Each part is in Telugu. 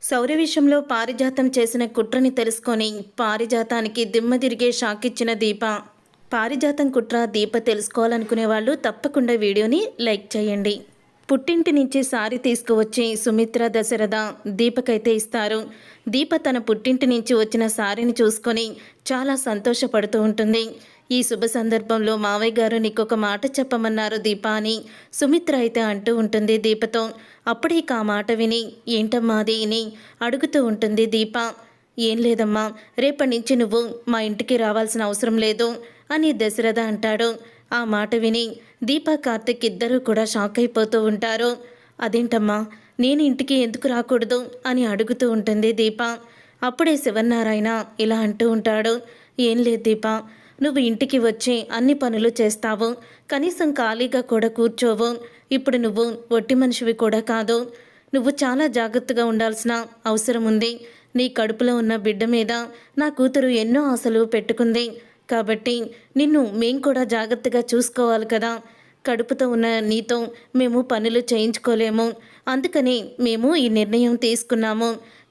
శౌర్య విషయంలో పారిజాతం చేసిన కుట్రని తెలుసుకొని పారిజాతానికి దిమ్మ తిరిగే షాక్ ఇచ్చిన దీప. పారిజాతం కుట్ర దీప తెలుసుకోవాలనుకునే వాళ్ళు తప్పకుండా వీడియోని లైక్ చేయండి. పుట్టింటి నుంచి సారీ తీసుకువచ్చి సుమిత్ర దశరథ దీపకైతే ఇస్తారు. దీప తన పుట్టింటి నుంచి వచ్చిన సారీని చూసుకొని చాలా సంతోషపడుతూ ఉంటుంది. ఈ శుభ సందర్భంలో మావయ్య గారు నీకొక మాట చెప్పమన్నారు దీప అని సుమిత్ర అయితే అంటూ ఉంటుంది దీపతో. అప్పుడే ఆ మాట విని ఏంటమ్మా అది అని అడుగుతూ ఉంటుంది దీప. ఏం లేదమ్మా, రేపటి నుంచి నువ్వు మా ఇంటికి రావాల్సిన అవసరం లేదు అని దశరథ అంటాడు. ఆ మాట విని దీప కార్తిక్ ఇద్దరూ కూడా షాక్ అయిపోతూ ఉంటారు. అదేంటమ్మా, నేను ఇంటికి ఎందుకు రాకూడదు అని అడుగుతూ ఉంటుంది దీప. అప్పుడే శివనారాయణ ఇలా అంటూ ఉంటాడు. ఏం లేదు దీప, నువ్వు ఇంటికి వచ్చి అన్ని పనులు చేస్తావు, కనీసం ఖాళీగా కూడా కూర్చోవు. ఇప్పుడు నువ్వు ఒట్టి మనిషివి కూడా కాదు. నువ్వు చాలా జాగ్రత్తగా ఉండాల్సిన అవసరం ఉంది. నీ కడుపులో ఉన్న బిడ్డ మీద నా కూతురు ఎన్నో ఆశలు పెట్టుకుంది. కాబట్టి నిన్ను మేం కూడా జాగ్రత్తగా చూసుకోవాలి కదా. కడుపుతో ఉన్న నీతో మేము పనులు చేయించుకోలేము. అందుకని మేము ఈ నిర్ణయం తీసుకున్నాము.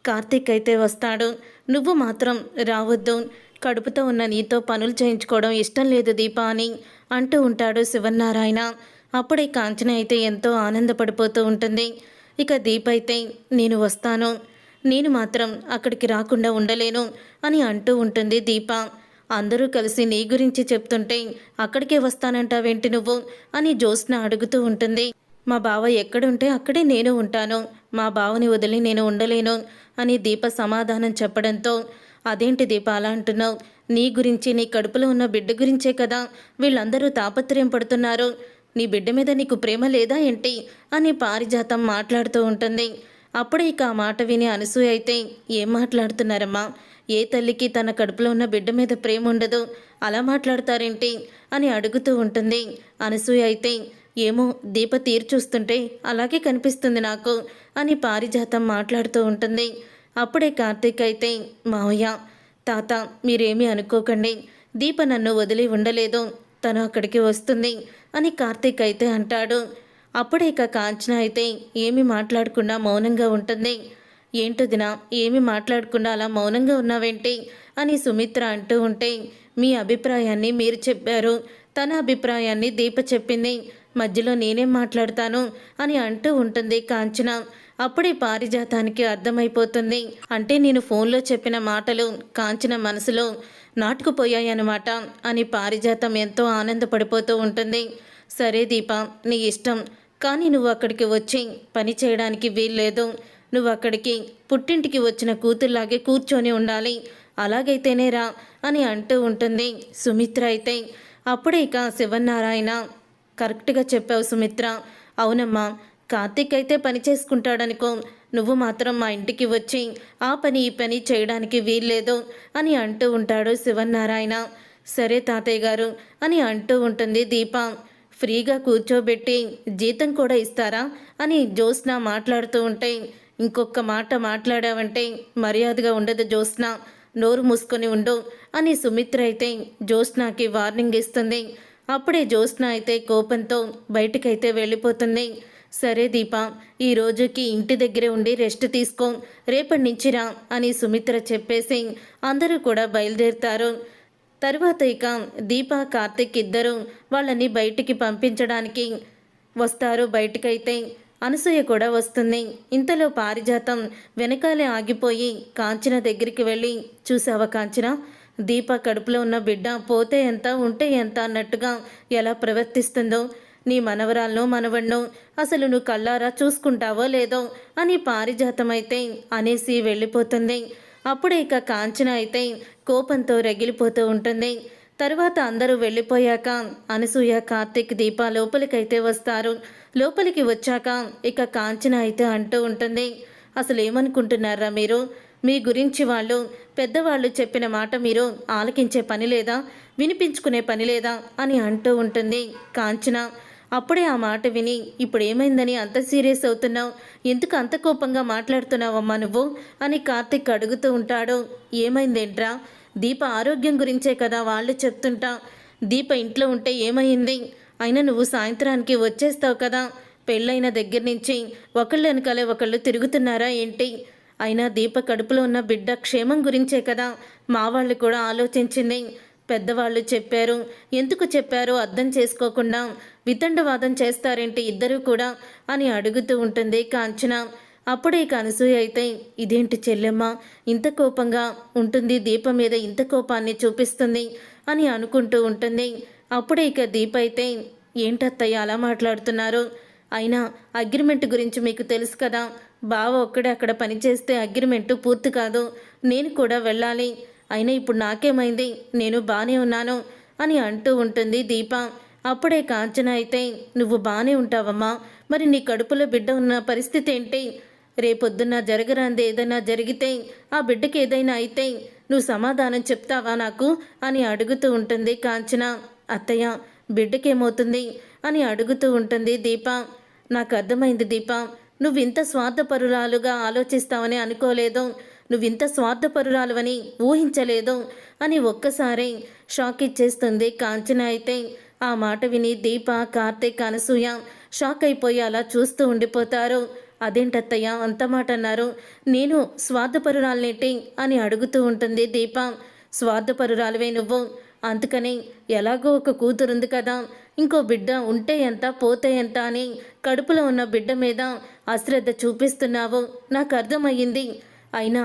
కార్తీక్ అయితే వస్తాడు, నువ్వు మాత్రం రావద్దు. కడుపుతో ఉన్న నీతో పనులు చేయించుకోవడం ఇష్టం లేదు దీప అని అంటూ ఉంటాడు శివనారాయణ. అప్పుడే కాంచన అయితే ఎంతో ఆనందపడిపోతూ ఉంటుంది. ఇక దీప అయితే నేను వస్తాను, నేను మాత్రం అక్కడికి రాకుండా ఉండలేను అని అంటూ ఉంటుంది దీప. అందరూ కలిసి నీ గురించి చెప్తుంటే అక్కడికే వస్తానంటావేంటి నువ్వు అని జ్యోత్స్న అడుగుతూ ఉంటుంది. మా బావ ఎక్కడుంటే అక్కడే నేను ఉంటాను, మా బావని వదిలి నేను ఉండలేను అని దీప సమాధానం చెప్పడంతో, అదేంటి దీప అలా అంటున్నావు? నీ గురించి, నీ కడుపులో ఉన్న బిడ్డ గురించే కదా వీళ్ళందరూ తాపత్రయం పడుతున్నారు. నీ బిడ్డ మీద నీకు ప్రేమ లేదా ఏంటి అని పారిజాతం మాట్లాడుతూ ఉంటుంది. అప్పుడే ఇక ఆ మాట విని అనసూయ అయితే ఏం మాట్లాడుతున్నారమ్మా, ఏ తల్లికి తన కడుపులో ఉన్న బిడ్డ మీద ప్రేమ ఉండదు, అలా మాట్లాడతారేంటి అని అడుగుతూ ఉంటుంది. అనసూయ అయితే ఏమో దీప తీరు చూస్తుంటే అలాగే కనిపిస్తుంది నాకు అని పారిజాతం మాట్లాడుతూ ఉంటుంది. అప్పుడే కార్తీక్ అయితే మావయ్య, తాత మీరేమీ అనుకోకండి, దీప నన్ను వదిలి ఉండలేదు, తను అక్కడికి వస్తుంది అని కార్తీక్ అయితే అంటాడు. అప్పుడే ఇక కాంచన అయితే ఏమీ మాట్లాడకుండా మౌనంగా ఉంటుంది. ఏంటదినా ఏమీ మాట్లాడకుండా అలా మౌనంగా ఉన్నావేంటి అని సుమిత్ర అంటూ ఉంటే, మీ అభిప్రాయాన్ని మీరు చెప్పారు, తన అభిప్రాయాన్ని దీప చెప్పింది, మధ్యలో నేనేం మాట్లాడతాను అని అంటూ ఉంటుంది కాంచన. అప్పుడే పారిజాతానికి అర్థమైపోతుంది. అంటే నేను ఫోన్లో చెప్పిన మాటలు కాంచన మనసులో నాటుకుపోయాయన్నమాట అని పారిజాతం ఎంతో ఆనందపడిపోతూ ఉంటుంది. సరే దీప, నీ ఇష్టం, కానీ నువ్వు అక్కడికి వచ్చి పని చేయడానికి వీల్లేదు. నువ్వు అక్కడికి పుట్టింటికి వచ్చిన కూతుర్లాగే కూర్చొని ఉండాలి, అలాగైతేనే రా అని అంటూ ఉంటుంది సుమిత్ర అయితే. అప్పుడే ఇక శివనారాయణ, కరెక్ట్గా చెప్పావు సుమిత్ర, అవునమ్మా, కార్తీక్ అయితే పని చేసుకుంటాడనుకో, నువ్వు మాత్రం మా ఇంటికి వచ్చి ఆ పని ఈ పని చేయడానికి వీల్లేదు అని అంటూ ఉంటాడు శివనారాయణ. సరే తాతయ్య గారు అని అంటూ ఉంటుంది దీప. ఫ్రీగా కూర్చోబెట్టి జీతం కూడా ఇస్తారా అని జ్యోత్స్న మాట్లాడుతూ ఉంటే, ఇంకొక మాట మాట్లాడావంటే మర్యాదగా ఉండదు జ్యోత్స్న, నోరు మూసుకొని ఉండు అని సుమిత్ర అయితే జ్యోత్స్నకి వార్నింగ్ ఇస్తుంది. అప్పుడే జ్యోత్స్న అయితే కోపంతో బయటికైతే వెళ్ళిపోతుంది. సరే దీప, ఈ రోజుకి ఇంటి దగ్గరే ఉండి రెస్ట్ తీసుకో, రేపటి నుంచి రా అని సుమిత్ర చెప్పేసి అందరూ కూడా బయలుదేరుతారు. తరువాత ఇక దీప కార్తిక్ ఇద్దరు వాళ్ళని బయటికి పంపించడానికి వస్తారు. బయటికైతే అనసూయ కూడా వస్తుంది. ఇంతలో పారిజాతం వెనకాలే ఆగిపోయి కాంచన దగ్గరికి వెళ్ళి, చూసావా కాంచన, దీప కడుపులో ఉన్న బిడ్డ పోతే ఎంత ఉంటే ఎంత అన్నట్టుగా ఎలా ప్రవర్తిస్తుందో, నీ మనవరాలను మనవణ్ణు అసలు నువ్వు కళ్ళారా చూసుకుంటావో లేదో అని పారిజాతం అయితే అనేసి వెళ్ళిపోతుంది. అప్పుడే ఇక కాంచన అయితే కోపంతో రగిలిపోతూ ఉంటుంది. తర్వాత అందరూ వెళ్ళిపోయాక అనసూయ, కార్తిక్, దీప లోపలికైతే వస్తారు. లోపలికి వచ్చాక ఇక కాంచన అయితే అంటూ ఉంటుంది, అసలు ఏమనుకుంటున్నారా మీరు, మీ గురించి వాళ్ళు పెద్దవాళ్ళు చెప్పిన మాట మీరు ఆలకించే పని లేదా, వినిపించుకునే పని లేదా అని అంటూ ఉంటుంది కాంచన. అప్పుడే ఆ మాట విని, ఇప్పుడు ఏమైందని అంత సీరియస్ అవుతున్నావు, ఎందుకు అంత కోపంగా మాట్లాడుతున్నావమ్మా నువ్వు అని కార్తిక్ అడుగుతూ ఉంటాడు. ఏమైందేంట్రా, దీప ఆరోగ్యం గురించే కదా వాళ్ళు చెప్తుంటా, దీప ఇంట్లో ఉంటే ఏమైంది, అయినా నువ్వు సాయంత్రానికి వచ్చేస్తావు కదా, పెళ్ళైన దగ్గర నుంచి ఒకళ్ళు వెనకాలే ఒకళ్ళు తిరుగుతున్నారా ఏంటి, అయినా దీప కడుపులో ఉన్న బిడ్డ క్షేమం గురించే కదా మా వాళ్ళు కూడా ఆలోచించింది. పెద్దవాళ్ళు చెప్పారు, ఎందుకు చెప్పారో అర్థం చేసుకోకుండా వితండవాదం చేస్తారేంటి ఇద్దరూ కూడా అని అడుగుతూ ఉంటుంది కాంచన. అప్పుడే ఇక అనసూయ అయితే, ఇదేంటి చెల్లెమ్మ ఇంత కోపంగా ఉంటుంది, దీప మీద ఇంత కోపాన్ని చూపిస్తుంది అని అనుకుంటూ ఉంటుంది. అప్పుడే ఇక దీప అయితే, ఏంటత్తయ్య అలా మాట్లాడుతున్నారు? అయినా అగ్రిమెంట్ గురించి మీకు తెలుసు కదా, బావ ఒక్కడే అక్కడ పనిచేస్తే అగ్రిమెంటు పూర్తి కాదు, నేను కూడా వెళ్ళాలి. అయినా ఇప్పుడు నాకేమైంది, నేను బాగానే ఉన్నాను అని అంటూ ఉంటుంది దీప. అప్పుడే కాంచన అయితే, నువ్వు బాగానే ఉంటావమ్మా, మరి నీ కడుపులో బిడ్డ ఉన్న పరిస్థితి ఏంటి? రేపొద్దున్న జరగరాంది ఏదైనా జరిగితే, ఆ బిడ్డకి ఏదైనా అయితే నువ్వు సమాధానం చెప్తావా నాకు అని అడుగుతూ ఉంటుంది కాంచన. అత్తయ్య బిడ్డకేమవుతుంది అని అడుగుతూ ఉంటుంది దీప. నాకు అర్థమైంది దీప, నువ్వింత స్వార్థపరురాలుగా ఆలోచిస్తావని అనుకోలేదు, నువ్వింత స్వార్థపరురాలువని ఊహించలేదు అని ఒక్కసారి షాక్ ఇచ్చేస్తుంది కాంచన. అయితే ఆ మాట విని దీప, కార్తీక్, అనసూయ షాక్ అయిపోయి అలా చూస్తూ ఉండిపోతారు. అదేంటత్తయ్య అంత మాట అన్నారు, నేను స్వార్థపరురాలనేటి అని అడుగుతూ ఉంటుంది దీప. స్వార్థపరురాలువే నువ్వు, అందుకని ఎలాగో ఒక కూతురుంది కదా, ఇంకో బిడ్డ ఉంటే ఎంత పోతే ఎంత అని కడుపులో ఉన్న బిడ్డ మీద అశ్రద్ధ చూపిస్తున్నావు, నాకు అర్థమయ్యింది. అయినా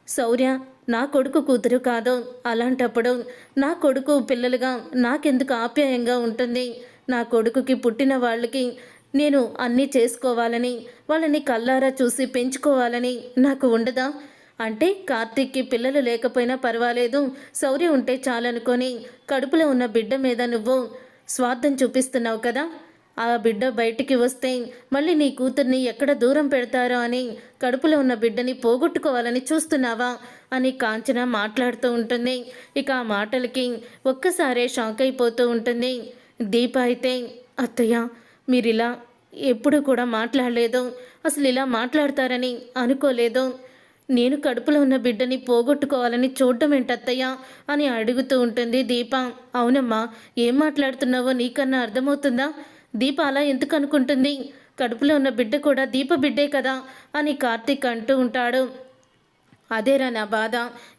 శౌర్య నా కొడుకు కూతురు కాదు, అలాంటప్పుడు నా కొడుకు పిల్లలుగా నాకెందుకు ఆప్యాయంగా ఉంటుంది? నా కొడుకుకి పుట్టిన వాళ్ళకి నేను అన్నీ చేసుకోవాలని, వాళ్ళని కళ్ళారా చూసి పెంచుకోవాలని నాకు ఉండదా? అంటే కార్తీక్కి పిల్లలు లేకపోయినా పర్వాలేదు, శౌర్య ఉంటే చాలనుకొని కడుపులో ఉన్న బిడ్డ మీద నువ్వు స్వార్థం చూపిస్తున్నావు కదా. ఆ బిడ్డ బయటికి వస్తే మళ్ళీ నీ కూతుర్ని ఎక్కడ దూరం పెడతారో అని కడుపులో ఉన్న బిడ్డని పోగొట్టుకోవాలని చూస్తున్నావా అని కాంచన మాట్లాడుతూ ఉంటుంది. ఇక ఆ మాటలకి ఒక్కసారే షాక్ అయిపోతూ ఉంటుంది దీప. అయితే అత్తయ్య మీరిలా ఎప్పుడు కూడా మాట్లాడలేదు, అసలు ఇలా మాట్లాడతారని అనుకోలేదు, నేను కడుపులో ఉన్న బిడ్డని పోగొట్టుకోవాలని చూడటం ఏంటత్తయ్య అని అడుగుతూ ఉంటుంది దీప. అవునమ్మా, ఏం మాట్లాడుతున్నావో నీకన్నా అర్థమవుతుందా? దీప అలా ఎందుకు అనుకుంటుంది? కడుపులో ఉన్న బిడ్డ కూడా దీప బిడ్డే కదా అని కార్తీక్ అంటూ ఉంటాడు. అదేరా నా బాధ,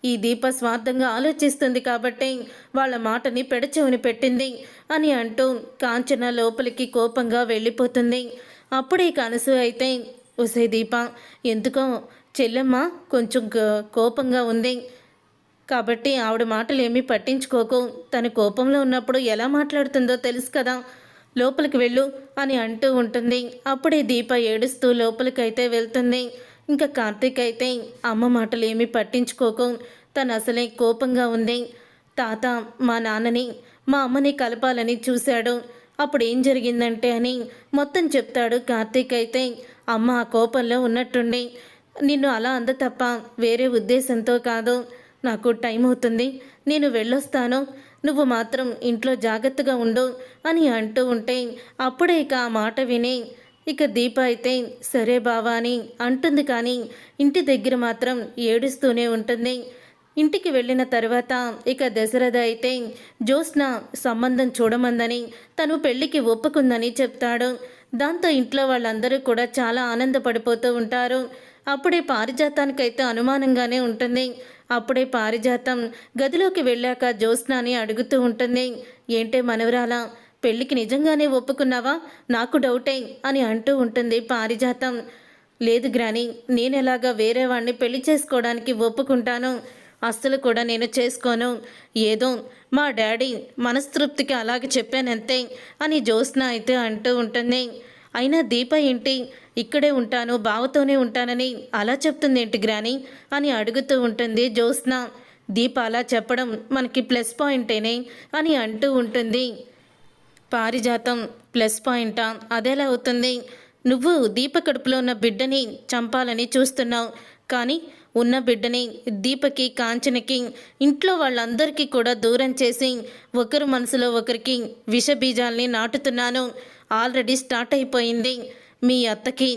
ఈ దీప స్వార్థంగా ఆలోచిస్తుంది కాబట్టి వాళ్ళ మాటని పెడచెవిని పెట్టింది అని అంటూ కాంచన లోపలికి కోపంగా వెళ్ళిపోతుంది. అప్పుడే అనసూయ అయితే, ఒసే దీప, ఎందుకో చెల్లెమ్మ కొంచెం కోపంగా ఉంది కాబట్టి ఆవిడ మాటలు ఏమీ పట్టించుకోకు, తన కోపంలో ఉన్నప్పుడు ఎలా మాట్లాడుతుందో తెలుసు కదా, లోపలికి వెళ్ళు అని అంటూ ఉంటుంది. అప్పుడే దీప ఏడుస్తూ లోపలికైతే వెళ్తుంది. ఇంకా కార్తీక్ అయితే, అమ్మ మాటలు ఏమీ పట్టించుకోకు, తను అసలే కోపంగా ఉంది. తాత మా నాన్నని మా అమ్మని కలపాలని చూశాడు, అప్పుడు ఏం జరిగిందంటే అని మొత్తం చెప్తాడు కార్తీక్. అయితే అమ్మ ఆ కోపంలో ఉన్నట్టుండి నిన్ను అలా అంద తప్ప వేరే ఉద్దేశంతో కాదు. నాకు టైం అవుతుంది, నేను వెళ్ళొస్తాను, నువ్వు మాత్రం ఇంట్లో జాగ్రత్తగా ఉండు అని అంటూ ఉంటే అప్పుడే ఇక ఆ మాట విని ఇక దీప అయితే సరే బావా అని అంటుంది. కానీ ఇంటి దగ్గర మాత్రం ఏడుస్తూనే ఉంటుంది. ఇంటికి వెళ్ళిన తర్వాత ఇక దశరథ అయితే జ్యోత్స్న సంబంధం చూడమందని, తను పెళ్లికి ఒప్పుకుందని చెప్తాడు. దాంతో ఇంట్లో వాళ్ళందరూ కూడా చాలా ఆనందపడిపోతూ ఉంటారు. అప్పుడే పారిజాతానికైతే అనుమానంగానే ఉంటుంది. అప్పుడే పారిజాతం గదిలోకి వెళ్ళాక జ్యోత్స్నని అడుగుతూ ఉంటుంది, ఏంటే మనవరాలా, పెళ్ళికి నిజంగానే ఒప్పుకున్నావా? నాకు డౌటే అని అంటూ ఉంటుంది పారిజాతం. లేదు గ్రాని, నేనెలాగా వేరే వాడిని పెళ్లి చేసుకోవడానికి ఒప్పుకుంటాను? అస్సలు కూడా నేను చేసుకోను, ఏదో మా డాడీ మనస్తృప్తికి అలాగే చెప్పానంతే అని జ్యోత్స్న అయితే అంటూ ఉంటుంది. అయినా దీప ఏంటి ఇక్కడే ఉంటాను, బావతోనే ఉంటానని అలా చెప్తుంది ఏంటి గ్రాని అని అడుగుతూ ఉంటుంది జ్యోత్స్న. దీప అలా చెప్పడం మనకి ప్లస్ పాయింటేనే అని అంటూ ఉంటుంది పారిజాతం. ప్లస్ పాయింటా? అదెలా అవుతుంది? నువ్వు దీప కడుపులో ఉన్న బిడ్డని చంపాలని చూస్తున్నావు, కానీ ఉన్న బిడ్డని దీపకి, కాంచనకి, ఇంట్లో వాళ్ళందరికీ కూడా దూరం చేసి ఒకరు మనసులో ఒకరికి విషబీజాల్ని నాటుతున్నాను. ఆల్రెడీ స్టార్ట్ అయిపోయింది. మీ అత్తకి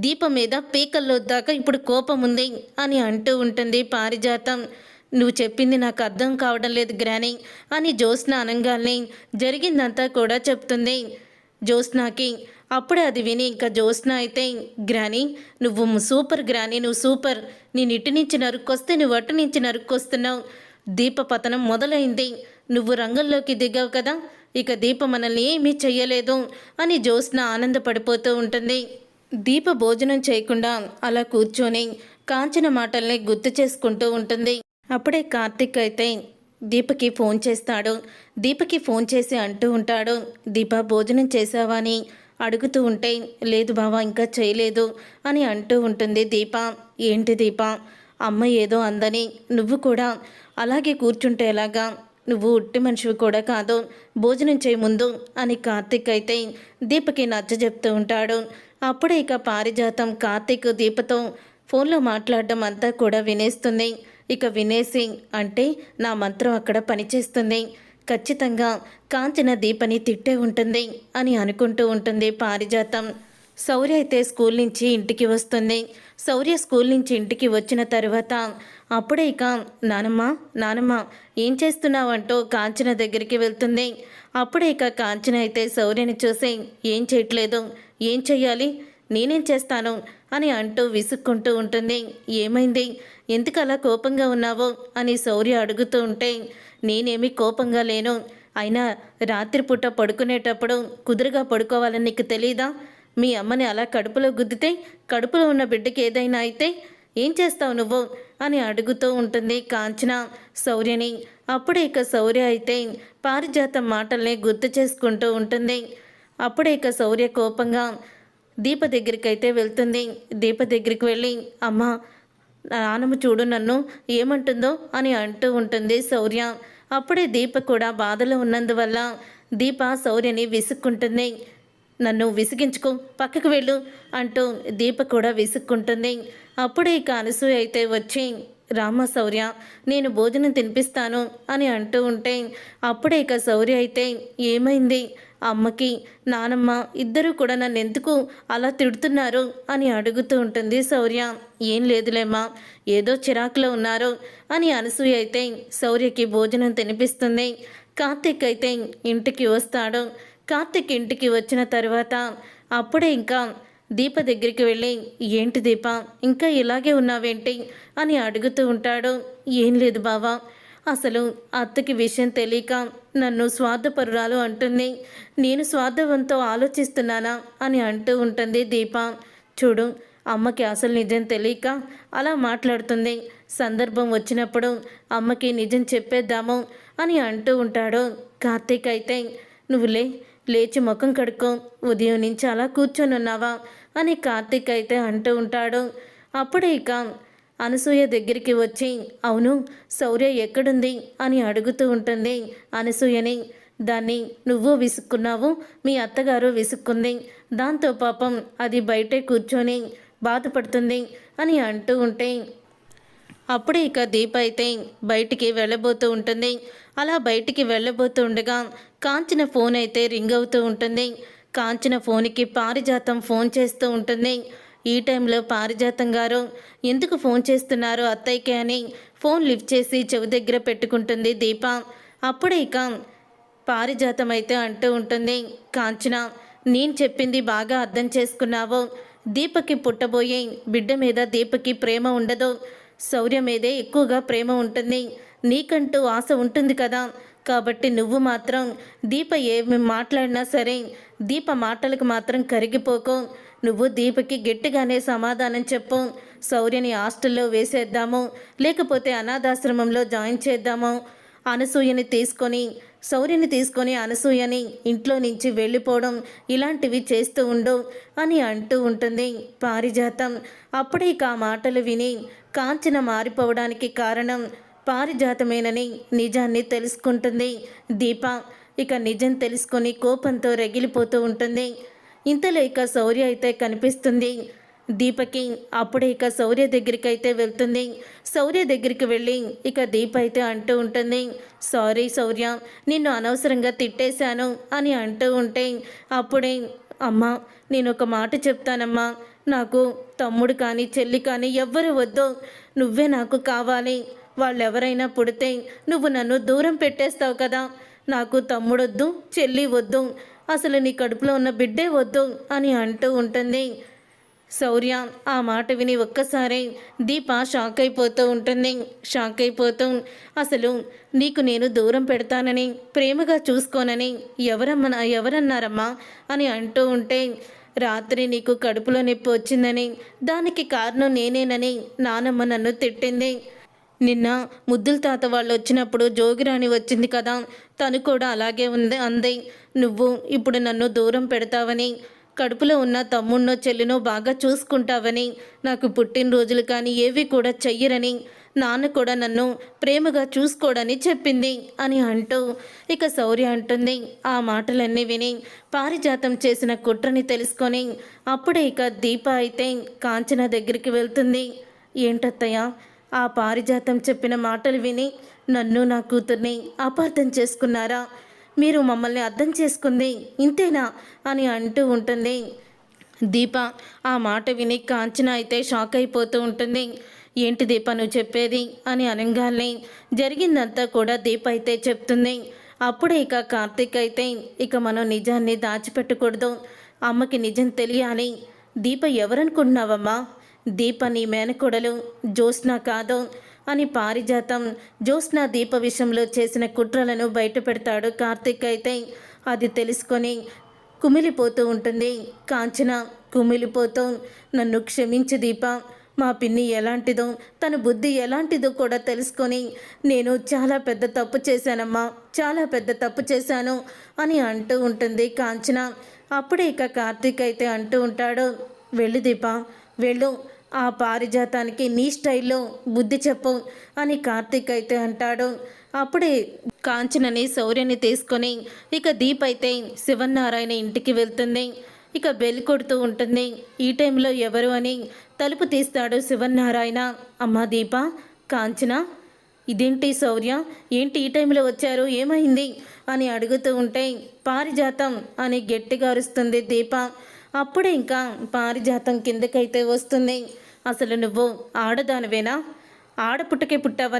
దీప మీద పీకల్లో దాకా ఇప్పుడు కోపం ఉంది అని అంటూ ఉంటుంది పారిజాతం. నువ్వు చెప్పింది నాకు అర్థం కావడం లేదు గ్రాని అని జ్యోత్స్న అనంగాల్ని జరిగిందంతా కూడా చెప్తుంది. జ్యోత్స్నకి అప్పుడే అది విని ఇంకా జ్యోత్స్న అయితే, గ్రానీ నువ్వు సూపర్ గ్రానీ, నువ్వు సూపర్. నేను ఇటు నుంచి నరుక్కొస్తే నువ్వు అటు నుంచి నరుక్కొస్తున్నావు. దీప పతనం మొదలైంది. నువ్వు రంగంలోకి దిగావు కదా, ఇక దీప మనల్ని ఏమీ చెయ్యలేదు అని జ్యోత్స్న ఆనందపడిపోతూ ఉంటుంది. దీప భోజనం చేయకుండా అలా కూర్చొని కాంచన మాటల్ని గుర్తు చేసుకుంటూ ఉంటుంది. అప్పుడే కార్తిక్ అయితే దీపకి ఫోన్ చేస్తాడు. దీపకి ఫోన్ చేసి అంటూ ఉంటాడు, దీప భోజనం చేసావా అని అడుగుతూ ఉంటే, లేదు బావా ఇంకా చేయలేదు అని అంటూ ఉంటుంది దీప. ఏంటి దీప, అమ్మ ఏదో అందని నువ్వు కూడా అలాగే కూర్చుంటే ఎలాగా, నువ్వు ఉట్టి మనిషివి కూడా కాదు, భోజనం చేయ ముందు అని కార్తిక్ అయితే దీపకి నచ్చ చెప్తూ ఉంటాడు. అప్పుడే ఇక పారిజాతం కార్తిక్ దీపతో ఫోన్లో మాట్లాడడం అంతా కూడా వినేస్తుంది. ఇక వినేసి, అంటే నా మంత్రం అక్కడ పనిచేస్తుంది, ఖచ్చితంగా కాంచన దీపని తిట్టే ఉంటుంది అని అనుకుంటూ ఉంటుంది పారిజాతం. శౌర్య అయితే స్కూల్ నుంచి ఇంటికి వస్తుంది. శౌర్య స్కూల్ నుంచి ఇంటికి వచ్చిన తర్వాత అప్పుడే ఇక నానమ్మ నానమ్మ ఏం చేస్తున్నావంటూ కాంచన దగ్గరికి వెళ్తుంది. అప్పుడే ఇక కాంచన అయితే శౌర్యని చూసి, ఏం చేయట్లేదు, ఏం చెయ్యాలి, నేనేం చేస్తాను అని అంటూ విసుక్కుంటూ ఉంటుంది. ఏమైంది, ఎందుకు అలా కోపంగా ఉన్నావో అని శౌర్య అడుగుతూ ఉంటే, నేనేమీ కోపంగా లేను, అయినా రాత్రిపూట పడుకునేటప్పుడు కుదురుగా పడుకోవాలని నీకు తెలీదా, మీ అమ్మని అలా కడుపులో గుద్దితే కడుపులో ఉన్న బిడ్డకి ఏదైనా అయితే ఏం చేస్తావు నువ్వు అని అడుగుతూ ఉంటుంది కాంచన శౌర్యని. అప్పుడే ఇక శౌర్య అయితే పారిజాతం మాటల్ని గుర్తు చేసుకుంటూ ఉంటుంది. అప్పుడే ఇక శౌర్య కోపంగా దీప దగ్గరికి అయితే వెళ్తుంది. దీప దగ్గరికి వెళ్ళి, అమ్మ నానమ్మ చూడు నన్ను ఏమంటుందో అని అంటూ ఉంటుంది శౌర్య. అప్పుడే దీప కూడా బాధలో ఉన్నందువల్ల దీప శౌర్యని విసుక్కుంటుంది. నన్ను విసిగించుకో, పక్కకు వెళ్ళు అంటూ దీప కూడా విసుక్కుంటుంది. అప్పుడే ఇక అనసూయ అయితే వచ్చి, రామ శౌర్య నేను భోజనం తినిపిస్తాను అని అంటూ ఉంటే, అప్పుడే ఇక శౌర్య అయితే, ఏమైంది, అమ్మకి నానమ్మ ఇద్దరూ కూడా నన్ను ఎందుకు అలా తిడుతున్నారు అని అడుగుతూ ఉంటుంది శౌర్య. ఏం లేదులేమ్మా, ఏదో చిరాకులో ఉన్నారు అని అనసూయ అయితే శౌర్యకి భోజనం తినిపిస్తుంది. కార్తిక్ అయితే ఇంటికి వస్తాడు. కార్తిక్ ఇంటికి వచ్చిన తర్వాత అప్పుడే ఇంకా దీప దగ్గరికి వెళ్ళి, ఏంటి దీప ఇంకా ఇలాగే ఉన్నావేంటి అని అడుగుతూ ఉంటాడు. ఏం లేదు బావా, అసలు అత్తకి విషయం తెలియక నన్ను స్వార్థపరురాలు అంటుంది, నేను స్వార్థవంతో ఆలోచిస్తున్నానా అని అంటూ ఉంటుంది దీప. చూడు, అమ్మకి అసలు నిజం తెలియక అలా మాట్లాడుతుంది, సందర్భం వచ్చినప్పుడు అమ్మకి నిజం చెప్పేద్దాము అని అంటూ ఉంటాడు. కార్తీక్ అయితే, నువ్వులే లేచి ముఖం కడుక్కో, ఉదయం నుంచి అలా కూర్చొని ఉన్నావా అని కార్తీక్ అయితే అంటూ ఉంటాడు. అప్పుడే ఇక అనసూయ దగ్గరికి వచ్చి, అవును శౌర్య ఎక్కడుంది అని అడుగుతూ ఉంటుంది అనసూయని. దాన్ని నువ్వు విసుక్కున్నావు, మీ అత్తగారు విసుక్కుంది, దాంతో పాపం అది బయటే కూర్చొని బాధపడుతుంది అని అంటూ ఉంటే, అప్పుడే ఇక దీప అయితే బయటికి వెళ్ళబోతూ ఉంటుంది. అలా బయటికి వెళ్ళబోతూ ఉండగా కాంచన ఫోన్ అయితే రింగ్ అవుతూ ఉంటుంది. కాంచన ఫోన్కి పారిజాతం ఫోన్ చేస్తూ ఉంటుంది. ఈ టైంలో పారిజాతం గారు ఎందుకు ఫోన్ చేస్తున్నారు అత్తయ్యకి అని ఫోన్ లిఫ్ట్ చేసి చెవి దగ్గర పెట్టుకుంటుంది దీప. అప్పుడే ఇక పారిజాతం అయితే అంటూ ఉంటుంది, కాంచన నేను చెప్పింది బాగా అర్థం చేసుకున్నావు, దీపకి పుట్టబోయే బిడ్డ మీద దీపకి ప్రేమ ఉండదు, శౌర్య మీదే ఎక్కువగా ప్రేమ ఉంటుంది, నీకంటూ ఆశ ఉంటుంది కదా, కాబట్టి నువ్వు మాత్రం దీప ఏమి మాట్లాడినా సరే దీప మాటలకు మాత్రం కరిగిపోకు, నువ్వు దీపకి గట్టిగానే సమాధానం చెప్పు, శౌర్యని హాస్టల్లో వేసేద్దాము, లేకపోతే అనాథాశ్రమంలో జాయిన్ చేద్దాము, శౌర్యని తీసుకొని అనసూయని ఇంట్లో నుంచి వెళ్ళిపోవడం ఇలాంటివి చేస్తూ ఉండు అని అంటూ ఉంటుంది పారిజాతం. అప్పుడే ఇక ఆ మాటలు విని కాంచన మారిపోవడానికి కారణం పారిజాతమేనని నిజాన్ని తెలుసుకుంటుంది దీప. ఇక నిజం తెలుసుకొని కోపంతో రగిలిపోతూ ఉంటుంది. ఇంతలో ఇక శౌర్య అయితే కనిపిస్తుంది దీపకి. అప్పుడే ఇక శౌర్య దగ్గరికి అయితే వెళ్తుంది. శౌర్య దగ్గరికి వెళ్ళి ఇక దీప అయితే అంటూ ఉంటుంది, సారీ శౌర్య, నిన్ను అనవసరంగా తిట్టేశాను అని అంటూ ఉంటే, అప్పుడే అమ్మా నేను ఒక మాట చెప్తానమ్మా, నాకు తమ్ముడు కానీ చెల్లి కానీ ఎవ్వరు వద్దు, నువ్వే నాకు కావాలి, వాళ్ళెవరైనా పుడితే నువ్వు నన్ను దూరం పెట్టేస్తావు కదా, నాకు తమ్ముడొద్దు చెల్లి వద్దు, అసలు నీ కడుపులో ఉన్న బిడ్డే వద్దు అని అంటూ ఉంటుంది. శౌర్య ఆ మాట విని ఒక్కసారి దీప షాక్ అయిపోతూ ఉంటుంది. షాక్ అయిపోతూ అసలు నీకు నేను దూరం పెడతానని, ప్రేమగా చూసుకోనని ఎవరన్నారమ్మా అని అంటూ ఉంటే, రాత్రి నీకు కడుపులో నొప్పి వచ్చిందని, దానికి కారణం నేనేనని నానమ్మ నన్ను తిట్టింది. నిన్న ముద్దుల తాత వాళ్ళు వచ్చినప్పుడు జోగిరాణి వచ్చింది కదా, తను కూడా అలాగే అంది. నువ్వు ఇప్పుడు నన్ను దూరం పెడతావని, కడుపులో ఉన్న తమ్మున్నో చెల్లినో బాగా చూసుకుంటావని, నాకు పుట్టినరోజులు కానీ ఏవి కూడా చెయ్యరని, నాన్న కూడా నన్ను ప్రేమగా చూసుకోడని చెప్పింది అని అంటూ ఇక శౌర్య అంటుంది. ఆ మాటలన్నీ విని పారిజాతం చేసిన కుట్రని తెలుసుకొని అప్పుడే ఇక దీప అయితే కాంచన దగ్గరికి వెళ్తుంది. ఏంటత్తయ్య, ఆ పారిజాతం చెప్పిన మాటలు విని నన్ను నా కూతుర్ని అపార్థం చేసుకున్నారా? మీరు మమ్మల్ని అర్థం చేసుకుంది ఇంతేనా అని అంటూ ఉంటుంది. దీప ఆ మాట విని కాంచన అయితే షాక్ అయిపోతూ ఉంటుంది. ఏంటి దీప నువ్వు చెప్పేది అని అనగానే జరిగిందంతా కూడా దీప అయితే చెప్తుంది. అప్పుడే ఇక కార్తీక్ అయితే ఇక మనం నిజాన్ని దాచిపెట్టకూడదు, అమ్మకి నిజం తెలియాలి. దీప ఎవరనుకుంటున్నావమ్మా? దీప నీ మేనకోడలు జ్యోత్స్న కాదు అని పారిజాతం జ్యోత్స్న దీప విషయంలో చేసిన కుట్రలను బయట పెడతాడు కార్తీక్ అయితే. అది తెలుసుకొని కుమిలిపోతూ ఉంటుంది కాంచన. కుమిలిపోతూ నన్ను క్షమించు దీప, మా పిన్ని ఎలాంటిదో తన బుద్ధి ఎలాంటిదో కూడా తెలుసుకొని నేను చాలా పెద్ద తప్పు చేశానమ్మా, చాలా పెద్ద తప్పు చేశాను అని అంటూ ఉంటుంది కాంచన. అప్పుడే ఇక కార్తీక్ అయితే అంటూ ఉంటాడు, వెళ్ళు దీప వెళ్ళు, ఆ పారిజాతానికి నీ స్టైల్లో బుద్ధి చెప్పు అని కార్తీక్ అయితే అంటాడు. అప్పుడే కాంచనని శౌర్యని తీసుకొని ఇక దీప్ అయితే శివనారాయణ ఇంటికి వెళ్తుంది. ఇక బెల్ కొడుతూ ఉంటుంది. ఈ టైంలో ఎవరు అని తలుపు తీస్తాడు శివనారాయణ. అమ్మా దీప, కాంచన, ఇదేంటి శౌర్య, ఏంటి ఈ టైంలో వచ్చారు, ఏమైంది అని అడుగుతూ ఉంటే పారిజాతం అని గట్టిగా అరుస్తుంది దీప. అప్పుడే ఇంకా పారిజాతం కిందకైతే వస్తుంది. అసలు నువ్వు ఆడదానివేనా? ఆడపుట్టకే పుట్టావా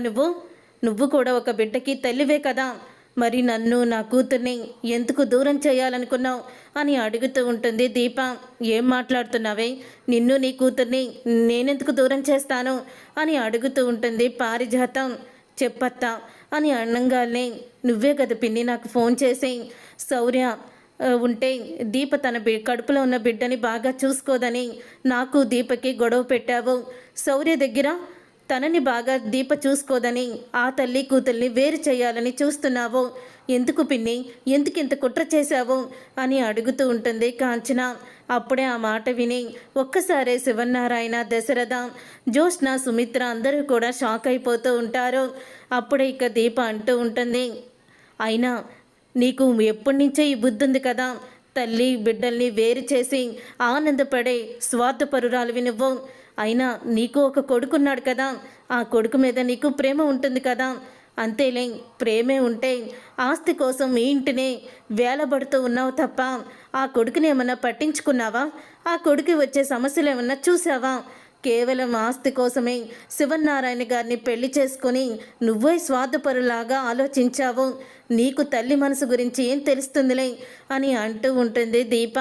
నువ్వు కూడా ఒక బిడ్డకి తల్లివే కదా, మరి నన్ను నా కూతుర్ని ఎందుకు దూరం చేయాలనుకున్నావు అని అడుగుతూ ఉంటుంది దీప. ఏం మాట్లాడుతున్నావే, నిన్ను నీ కూతుర్ని నేనెందుకు దూరం చేస్తాను అని అడుగుతూ ఉంటుంది పారిజాతం. చెప్పత్తా అని అనగానే, నువ్వే కదా పిన్ని నాకు ఫోన్ చేసి శౌర్య ఉంటే దీప తన కడుపులో ఉన్న బిడ్డని బాగా చూసుకోదని నాకు దీపకి గొడవ పెట్టావు. శౌర్య దగ్గర తనని బాగా దీప చూసుకోదని ఆ తల్లి కూతుల్ని వేరు చేయాలని చూస్తున్నావు. ఎందుకు పిన్ని, ఎందుకు ఇంత కుట్ర చేశావు అని అడుగుతూ ఉంటుంది కాంచన. అప్పుడే ఆ మాట విని ఒక్కసారే శివనారాయణ, దశరథ, జ్యోత్స్న, సుమిత్ర అందరూ కూడా షాక్ అయిపోతూ ఉంటారు. అప్పుడే ఇక దీప అంటూ ఉంటుంది, అయినా నీకు ఎప్పటి నుంచే ఈ బుద్ధి ఉంది కదా, తల్లి బిడ్డల్ని వేరు చేసి ఆనందపడే స్వార్థపరురాలివి నువ్వు. అయినా నీకు ఒక కొడుకున్నాడు కదా, ఆ కొడుకు మీద నీకు ప్రేమ ఉంటుంది కదా. అంతేలే, ప్రేమే ఉంటే ఆస్తి కోసం మీ ఇంటినే వేలబడుతూ ఉన్నావు తప్ప ఆ కొడుకుని ఏమన్నా పట్టించుకున్నావా? ఆ కొడుకు వచ్చే సమస్యలు ఏమన్నా చూసావా? కేవలం ఆస్తి కోసమే శివనారాయణ గారిని పెళ్లి చేసుకొని నువ్వే స్వార్థపరులాగా ఆలోచించావు. నీకు తల్లి మనసు గురించి ఏం తెలుస్తుందిలే అని అంటూ ఉంటుంది దీప.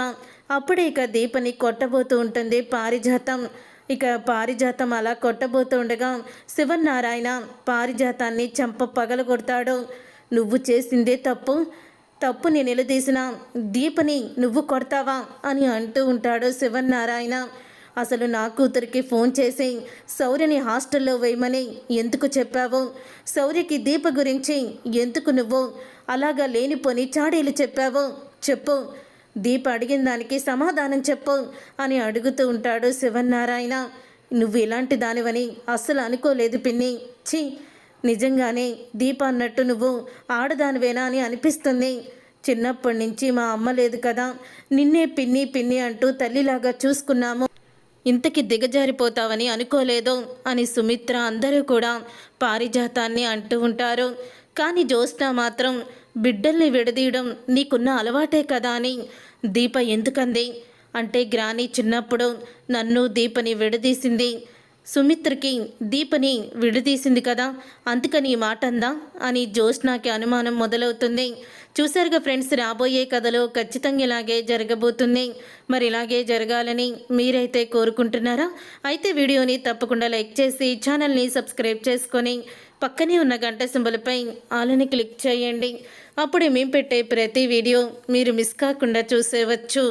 అప్పుడే ఇక దీపని కొట్టబోతూ ఉంటుంది పారిజాతం. ఇక పారిజాతం అలా కొట్టబోతూ ఉండగా శివనారాయణ పారిజాతాన్ని చంప పగలగొడతాడు. నువ్వు చేసిందే తప్పుని నిలదీసిన దీపని నువ్వు కొడతావా అని అంటూ ఉంటాడు శివనారాయణ. అసలు నా కూతురికి ఫోన్ చేసి శౌర్యని హాస్టల్లో వేయమని ఎందుకు చెప్పావు? శౌర్యకి దీప గురించి ఎందుకు నువ్వు అలాగా లేనిపోని చాడీలు చెప్పావు? చెప్పు, దీప అడిగిన దానికి సమాధానం చెప్పు అని అడుగుతూ ఉంటాడు శివనారాయణ. నువ్వు ఇలాంటి దానివని అస్సలు అనుకోలేదు పిన్ని. ఛీ, నిజంగానే దీప అన్నట్టు నువ్వు ఆడదానివేనా అని అనిపిస్తుంది. చిన్నప్పటి నుంచి మా అమ్మ లేదు కదా, నిన్నే పిన్ని పిన్ని అంటూ తల్లిలాగా చూసుకున్నాము, ఇంతకి దిగజారిపోతావని అనుకోలేదు అని సుమిత్ర అందరూ కూడా పారిజాతాన్ని అంటూ ఉంటారు. కానీ జ్యోత్స్న మాత్రం బిడ్డల్ని విడదీయడం నీకున్న అలవాటే కదా అని దీప ఎందుకంది అంటే, గ్రాని చిన్నప్పుడు నన్ను దీపని విడదీసింది, సుమిత్రకి దీపని విడదీసింది కదా, అందుకని ఈ మాట అందా అని జ్యోత్స్నకి అనుమానం మొదలవుతుంది. చూసారుగా ఫ్రెండ్స్, రాబోయే కథలో ఖచ్చితంగా ఇలాగే జరగబోతుంది. మరి ఇలాగే జరగాలని మీరైతే కోరుకుంటున్నారా? అయితే వీడియోని తప్పకుండా లైక్ చేసి ఛానల్ని సబ్స్క్రైబ్ చేసుకొని పక్కనే ఉన్న గంట సింబల్పై ఆలని క్లిక్ చేయండి. అప్పుడే మేము పెట్టే ప్రతి వీడియో మీరు మిస్ కాకుండా చూసేవచ్చు.